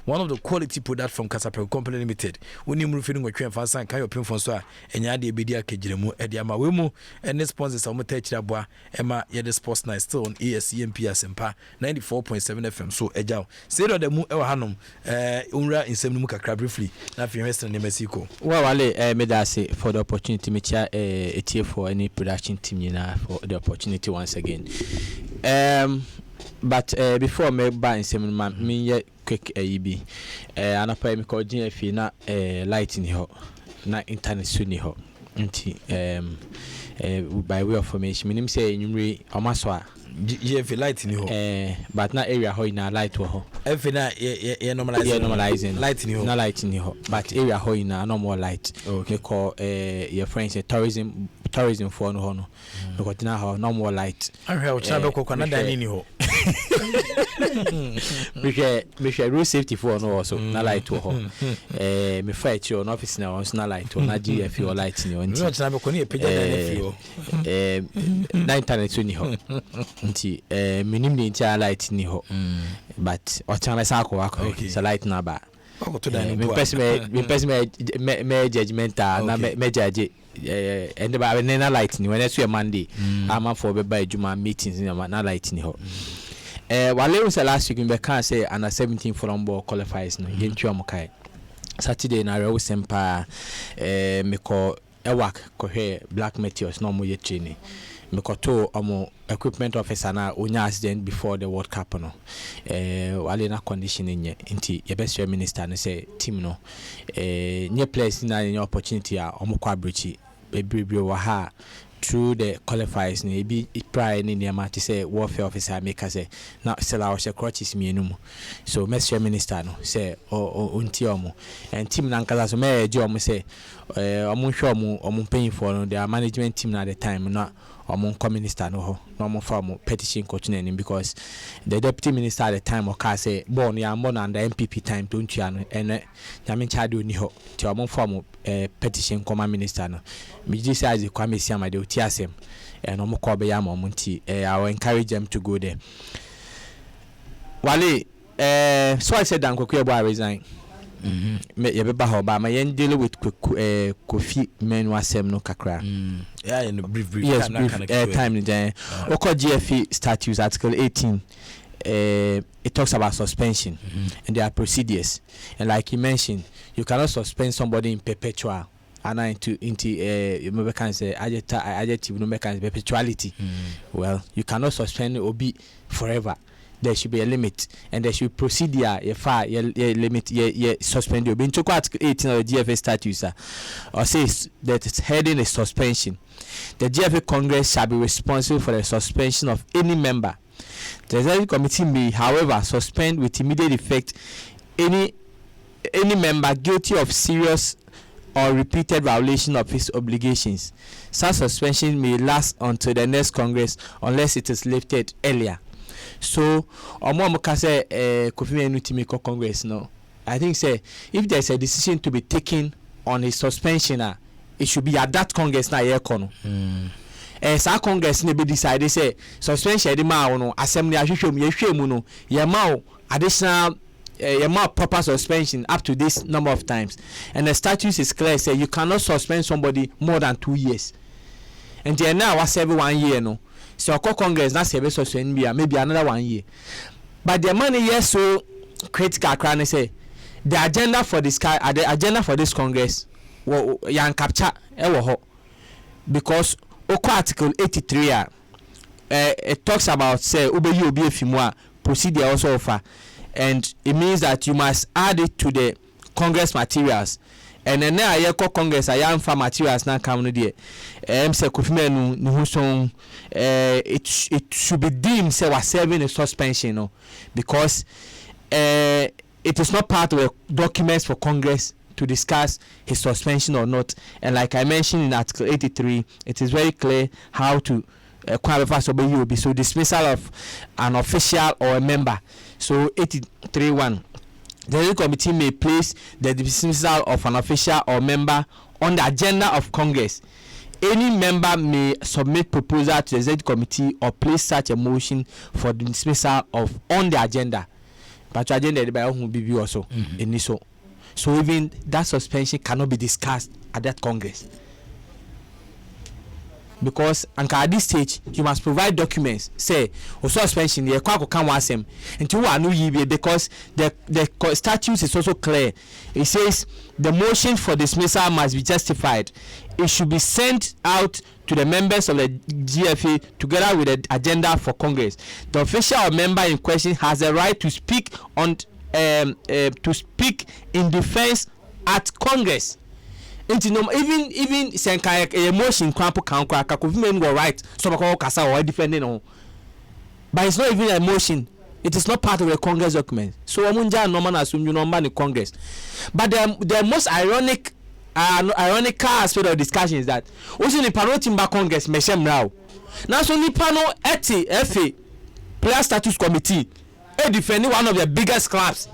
one of the quality products from Casapel Company Limited. When you move feeling with train for San Kayo Pin Fonsoa, and Yadi Bedia Kejimo, Ediama Wimo, and the sponsors of Motechabo, Emma Yed Sports Night still on ASCMP Asempa 94.7 FM. So, Ejao, say that the Mu Hanum, Unra in Semuka Crab briefly, nothing Western in Mexico. Well, I made us say for the opportunity, Micha, a tier for any production team, you know, for the opportunity once again. But before me buy in 7 months, me quick EB. And I pay me call GFE na light in here, na internet soon here. By way of formation, me name say you re Omaswa. GFE light in here. But not area how in a light wo. Every night, normalizing light in here. Not light in here, but area how in a no more light. Okay, call your friends tourism for no. Because now no more light. I heard Chabako Canada in here. We share road safety for no also not light to her. Me fight your office now on not light to not GFE or light in your not Chabako near Pidgin. Internet to Niho. Minimum the entire light in Niho. But what time I saw it's a light number. Me judgmental, na me judge. And the nena lighting when I see a Monday, I'm for by Juma meetings in a lighting here. While it was last week, we can't say under 17 for on board qualifies no game to Amokai. Saturday, na Asempa me call a work cohe black meteors no more yet training. Me call to equipment officer na unya accident before the World Cup no. While na conditioning ye inti your best minister no say team no. Nye place na any opportunity a omokwa brechi bebre wa ha through the qualifiers na ebi pride ni near to say warfare officer make say na sell our crutches me enum. So Mr. Minister no say unti omo and team na nkasa so me eji omo say omo hwe omo paying for no their management team na at the time na omo minister no ho no mo fa mo petition continue because the deputy minister at the time oka say born ya born under MPP time don't you no ene nyame chade oni ho ti omo fa mo petition come minister no me ji say as Kwame Siama de oti asem and omo ko be ya mo nti I will encourage them to go there. Wale so I said Dan Kokuebo resign. Me yebeba ho ba ma yen deal with Kofi Menu Asem no kakra. Yeah, in a brief yes, time then. Oko GFE statutes article 18 it talks about suspension and there are procedures, and like you mentioned, you cannot suspend somebody in perpetual and into you can say adjective no can perpetuality. Well, you cannot suspend Obi forever. There should be a limit, and there should be procedure. Limit, suspend you. Been to Article 18 of the GFA statutes, or says that its heading is suspension. The GFA Congress shall be responsible for the suspension of any member. The executive committee may, however, suspend with immediate effect any member guilty of serious or repeated violation of his obligations. Such suspension may last until the next Congress unless it is lifted earlier. So omo ka say Kofi Menu timi ko Congress no, I think say if there is a decision to be taken on his suspension, it should be at that Congress na ye kono. Sa Congress ne be decide say suspension de ma no assembly ahwehwem ye hwemu no ye ma additional ye ma proper suspension up to this number of times, and the statute is clear say you cannot suspend somebody more than 2 years, and then now was every 1 year no. So Congress na say suspend maybe another 1 year, but the money yes so critical crane say the agenda for this Congress yan capture because article 83 it talks about say obeyi obi efimu procedure also offer, and it means that you must add it to the Congress materials. And then now I call Congress I am for materials now come no there. Say Kofi Menu no so it should be deemed say was serving a suspension, no, because it is not part of the documents for Congress to discuss his suspension or not. And like I mentioned in Article 83, it is very clear how to qualify so dismissal of an official or a member. So 83(1). The Executive Committee may place the dismissal of an official or member on the agenda of Congress. Any member may submit proposal to the Executive Committee or place such a motion for the dismissal of on the agenda. But the agenda will be also in this. So even that suspension cannot be discussed at that Congress. Because at this stage you must provide documents say suspension ye kwa kan wasem nti wo anu yibe, because the statute is also clear. It says the motion for dismissal must be justified. It should be sent out to the members of the GFA together with the agenda for Congress. The official or member in question has a right to speak on to speak in defense at Congress. Even senka emotion kwampo kankwa Kofi Menu go right so because kasa or defending on, but it's not even an emotion. It is not part of the Congress document. So omunja normal assume you number in Congress. But the most ironical aspect of discussion is that also the Panotimba Congress meshem now. Now so Nipano FA Player Status Committee defending one of the biggest clubs.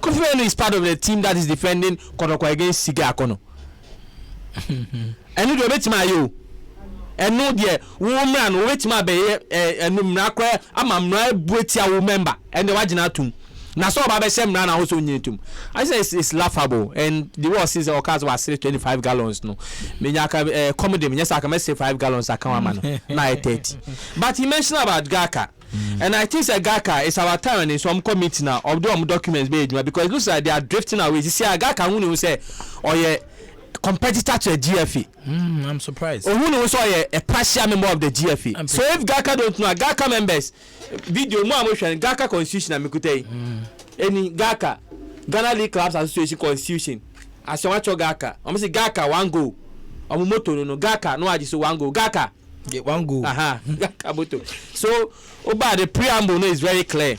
Kofi Menu is part of the team that is defending Konoko against Sige Akono. And you bet my you. And no dear woman wait my be and Mrakra amamra buetia member and the wajinatum. Na so baba sem na also nyetum. I say it's laughable, and the worst is our cars was 25 gallons no. Me nyaka comedy me nyasa ka say 5 gallons aka man na 30. But he mentioned about Gaka. And I think that Gaka is our time in some committee now of the documents because it looks like they are drifting away. You see, Gaka who say, "Oh yeah, competitor to a GFE." I'm surprised. Or who knows a partial member of the GFE. So if Gaka don't know, Gaka members video more emotion Gaka constitution and Mikute. Any Gaka Ghana League Clubs Association constitution. As you watch your Gaka, I'm say Gaka one go. Omoto no Gaka no aji so one go Gaka. Get one go. So, the preamble no is very clear.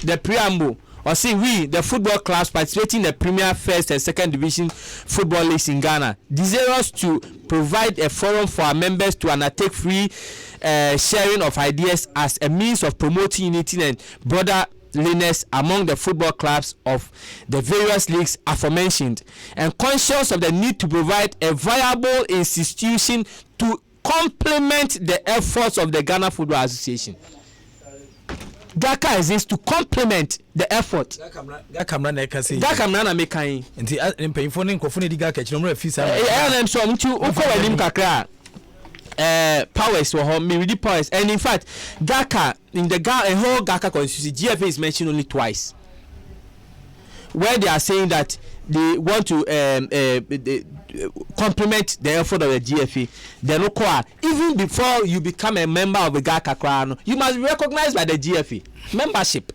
The preamble Or see, we, the football clubs participating in the Premier First and Second Division football leagues in Ghana, desirous to provide a forum for our members to undertake free sharing of ideas as a means of promoting unity and brotherliness among the football clubs of the various leagues aforementioned, and conscious of the need to provide a viable institution to complement the efforts of the Ghana Football Association. GACA exists to complement the effort. GACA na kasi. GACA na make kan. Nti mpanyinfo ne nkofo ne di GACA kire mo afisa. I'm so nti ukọ wanim kakra. Powers were home, me powers, and in fact, GACA in the whole GACA constitution, GFA is mentioned only twice, where they are saying that they want to complement the effort of the GFA. The local, even before you become a member of the GACA crown, you must be recognized by the GFA membership.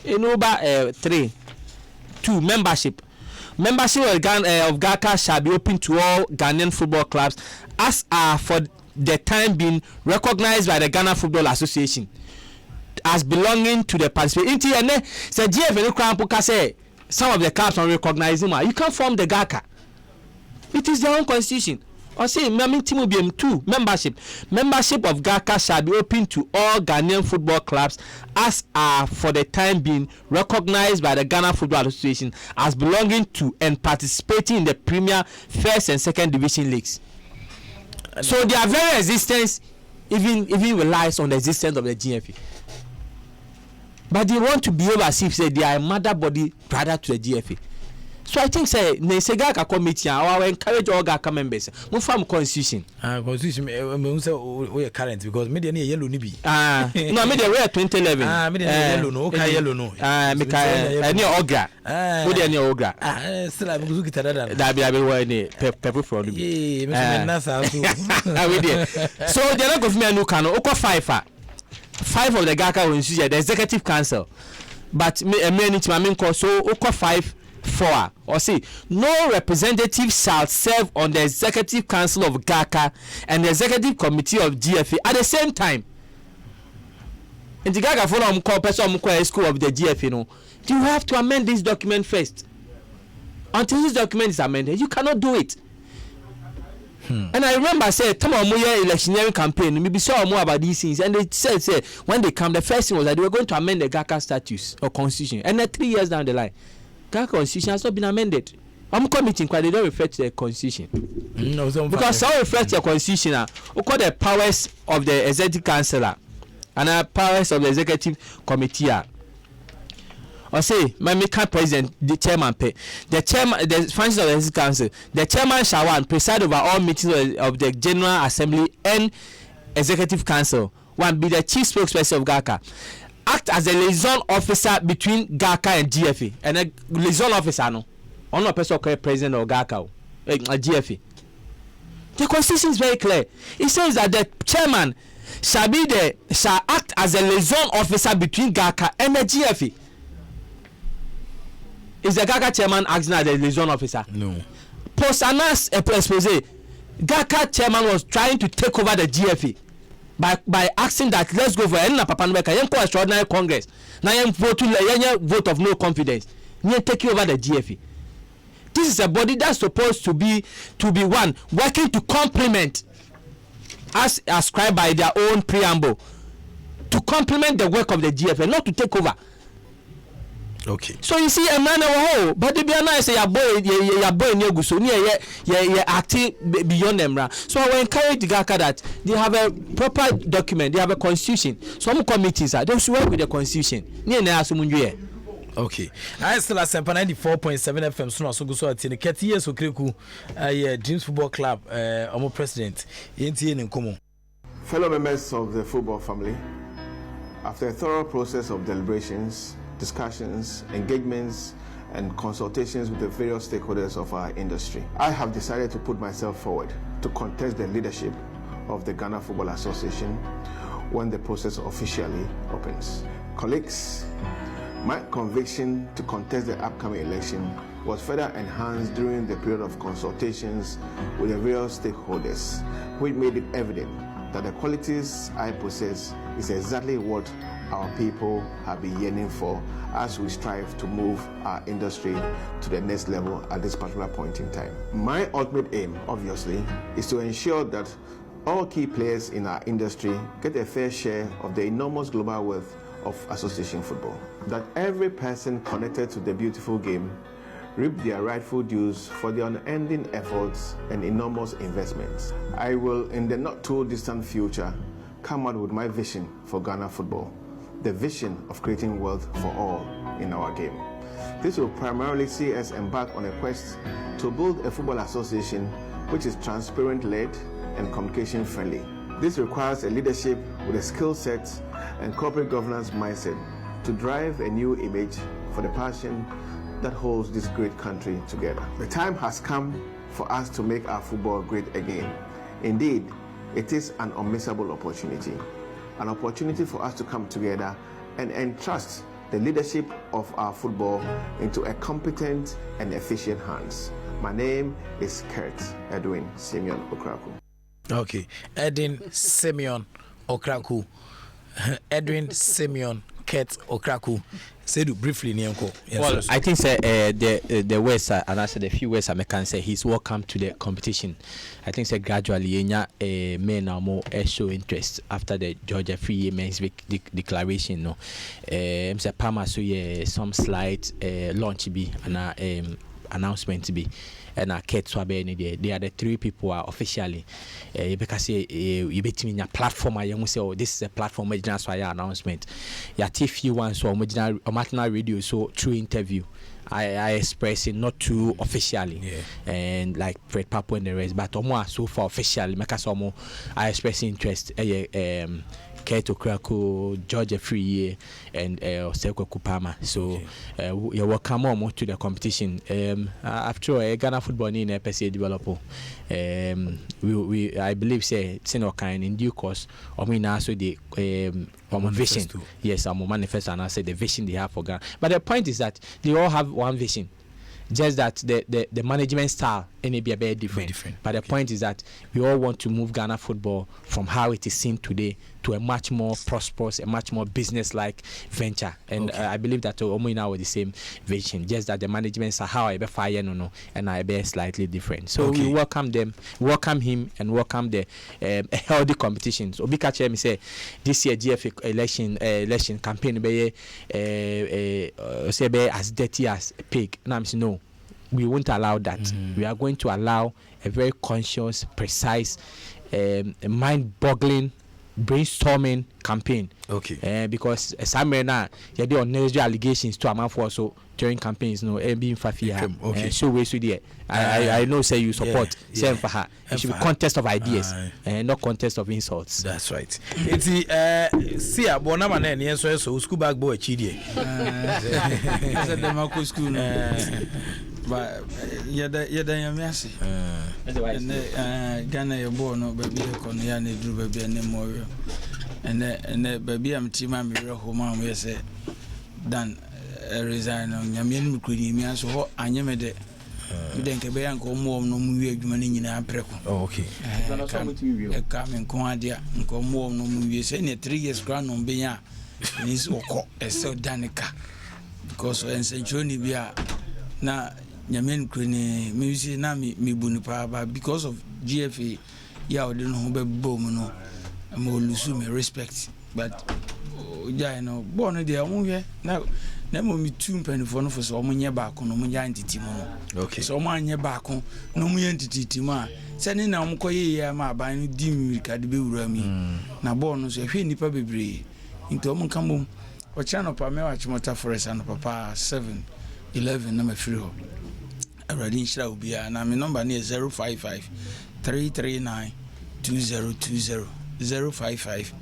In over 2 membership. Membership of GACA shall be open to all Ghanaian football clubs, as are for the time being recognized by the Ghana Football Association as belonging to the participant. So GFA say some of the clubs don't recognize him. You can't form the GACA. It is their own constitution. Or say, two membership. Membership of GACA shall be open to all Ghanaian football clubs, as are for the time being recognized by the Ghana Football Association as belonging to and participating in the Premier First and Second Division leagues. So their very existence even relies on the existence of the GFA. But they want to behave as if they are a mother body brother to the GFA. So I think say GACA committee or encourage all GACA members move from constitution. Constitution we say current because me dey yellow ni bi. No me dey wear 2011. Me dey yellow no. Okay yellow no. Me ka any ogra. We dey any ogra. Still I go get that. That be wear any pepper from me. Me na sa so. We dey. So the government no can oko 5 of the GACA will use the executive council. But me call so oko 5 4 or say no representative shall serve on the executive council of GACA and the executive committee of GFA at the same time. In the GACA for call person school of the GFA, no, you have to amend this document first. Until this document is amended, you cannot do it. And I remember I said, "Come on, electioneering campaign. Maybe saw more about these things." And they said, when they come, the first thing was that they were going to amend the GACA statutes or constitution. And then 3 years down the line, GACA constitution has not been amended. I'm committing because they don't refer to the constitution. Because some refer to the constitution, we call the powers of the executive councillor and powers of the executive committee. Or say, my president, the chairman, the functions of the executive council, the chairman shall one preside over all meetings of the general assembly and executive council. One be the chief spokesperson of GACA. Act as a liaison officer between GACA and GFA. And a liaison officer, no, or no person called president of GACA, GFA. The constitution is very clear. It says that the chairman shall act as a liaison officer between GACA and the GFA. Is the GACA chairman acting as a liaison officer? No. Post-Anas expose, GACA chairman was trying to take over the GFA by asking that let's go for extraordinary Congress. Now vote of no confidence. Taking over the GFA. This is a body that's supposed to be one working to complement, as ascribed by their own preamble, to complement the work of the GFA, not to take over. Okay. So you see a man but they be nice say your boy near so near acting beyond them. So I will encourage the GACA that they have a proper document, they have a constitution. Some committees they should work with the constitution. Okay. I still Asempa 94.7 FM so go so at the 30 years okreku Dreams Football Club omo president NTA nkomo. Fellow members of the football family, after a thorough process of deliberations, discussions, engagements, and consultations with the various stakeholders of our industry, I have decided to put myself forward to contest the leadership of the Ghana Football Association when the process officially opens. Colleagues, my conviction to contest the upcoming election was further enhanced during the period of consultations with the various stakeholders, which made it evident that the qualities I possess is exactly what our people have been yearning for as we strive to move our industry to the next level at this particular point in time. My ultimate aim, obviously, is to ensure that all key players in our industry get a fair share of the enormous global wealth of association football. That every person connected to the beautiful game reap their rightful dues for the unending efforts and enormous investments. I will, in the not too distant future, come out with my vision for Ghana football, the vision of creating wealth for all in our game. This will primarily see us embark on a quest to build a football association which is transparent-led and communication-friendly. This requires a leadership with a skill set and corporate governance mindset to drive a new image for the passion that holds this great country together. The time has come for us to make our football great again. Indeed, it is an unmissable opportunity. An opportunity for us to come together and entrust the leadership of our football into a competent and efficient hands. My name is Kurt Edwin Simeon Okraku. Okay, Edwin Simeon Okraku. Edwin Simeon Kurt Okraku. Say do briefly, Nyanko. Well, I think the words and I said the few words I can say he's welcome to the competition. I think gradually men are more show interest after the Georgia Free Men's Week declaration. No, Mr. Palmer so some slight launch be and announcement be. And Kate Swabe, they are the three people who are officially because you bet me in a platform. I say, oh, this is a platform original announcement. Yeah, few ones so original radio so true interview. I express it not too officially, and like Fred Papo and the rest, but more so far officially. Because I express interest. Keto Krako, Georgia Free and Seko Kupama. So you're welcome more to the competition. After all, Ghana football in a PSA developer. I believe say no kind in due course. I mean also the vision. Yes, I'm a manifesto and I say the vision they have for Ghana. But the point is that they all have one vision. Just that the management style may be a bit different. But the point is that we all want to move Ghana football from how it is seen today to a much more prosperous, a much more business-like venture. And I believe that we now with the same vision. Just that the management style, how I be fire and I be slightly different. So we welcome them, welcome him, and welcome the healthy competitions. Obika me say this year GFA election campaign be as dirty as a pig. And I'm saying no. We won't allow that. We are going to allow a very conscious, precise, mind-boggling, brainstorming campaign. Okay. Because some now you do unnecessary allegations to a man for also during campaigns. No, being fafia. Okay. So we should there. I know say you support. Same for her. It should be contest of ideas and not contest of insults. That's right. It's see a bonama na any so school bag boy chidie. I said them go school. But yada yamiasi. Ghana you born no baby ko no ya na duru baby na mo and baby am team am re home am we say dan resign on nyame no kuni mi aso ho anyeme de mi den ke be yan ko mo no mu wi adwuma ni nyina preko. Oh okay. E ka men ko adia ko mo no mu wi say ne 3 years grand no be ya ni so ko e so danika because en century bi a na nyame kuni mi say na mi bunu pa ba because of GFA ya o de no be bom no mo lusu me respect but ja no born there won here na mo mi tu mpanifo no for so mo nye ba ko no mo nya entity mo no okay so mo anye ba ko no mo nya entity ma se ni na mo koye ya ma ba no di mi ka de be wura mi na born no so hwe nipa bebre into mo kan bom o cha no pa me wa chimota forest and papa 711 na me free ho already inshira obi na me number na 055 339 2020 055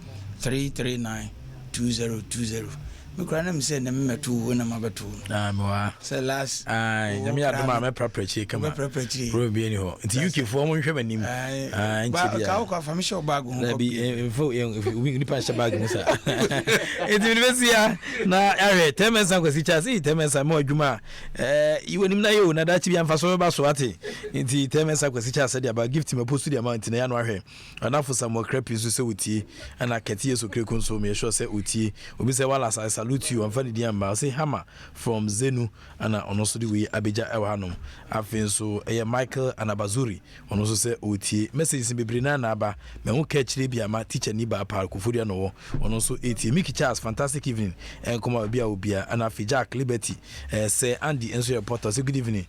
339 2020 me kura na me say na me metu na mabetu me wa say last nyame adoma me preparation kama pro bi ni ho nti UK fo mo nhwe manim ba ka ko afa me show bag ho na bi we ni pa bag mo sa nti university na are temensa kwasi cha si temensa mo adwuma iwo nim na yo na da chi bi amfa so ba so ate nti temensa kwasi cha say about gift me post the amount na ya no ahwe anafo samo crap so say utie ana kete yeso krekun so me sure say utie obi say wala I salute you and funny di amba say hammer from Zenu ana ono so di we abeja ewa hanom afin so Michael Anabazuri ono so say utie message bebre na aba me ho ka chire bia ma teacher ni ba pa koforia no ono so etie Mickey Charles fantastic evening en koma bia obia ana fi Jack Liberty say Andy enso reporter say good evening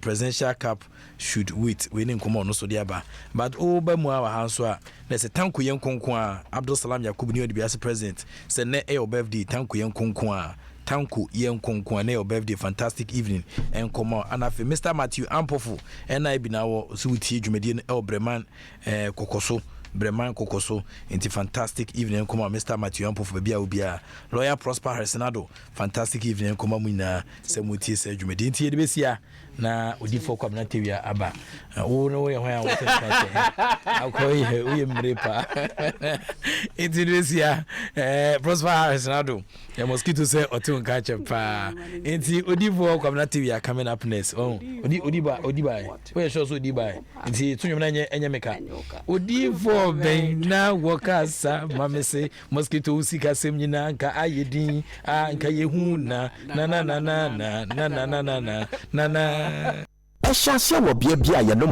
presidential cap should wait we nin koma ono so di aba but ba mu awa hanso a na say tanko yen konkon a Abdul Salam Yakub ni odi as president say na birthday tanko yen konkon a tanko yen konkon na your birthday fantastic evening en koma anafe Mr. Matthew Ampofo na bi na wo so utie dwumadi no Breman kokoso Breman kokoso into fantastic evening come Mr. Matthew Ampofo bia obia lawyer Prosper Harrisonado fantastic evening come mu na semutie se dwumadi ntie de besia na odi for kwabna tewia aba wo no ye hwan wo tete akoyi we mrepa ntie de besia Prosper Harrisonado ya mosquito say otun ka chepa ntie odi for kwabna tewia coming up next odi ba we sure so odi ba ntie tunwom na enye meka odi for ben na wakasa mamese mosquito usika sem nyina nka ayedin nka yehu na na Eshasya wo bia bia ye no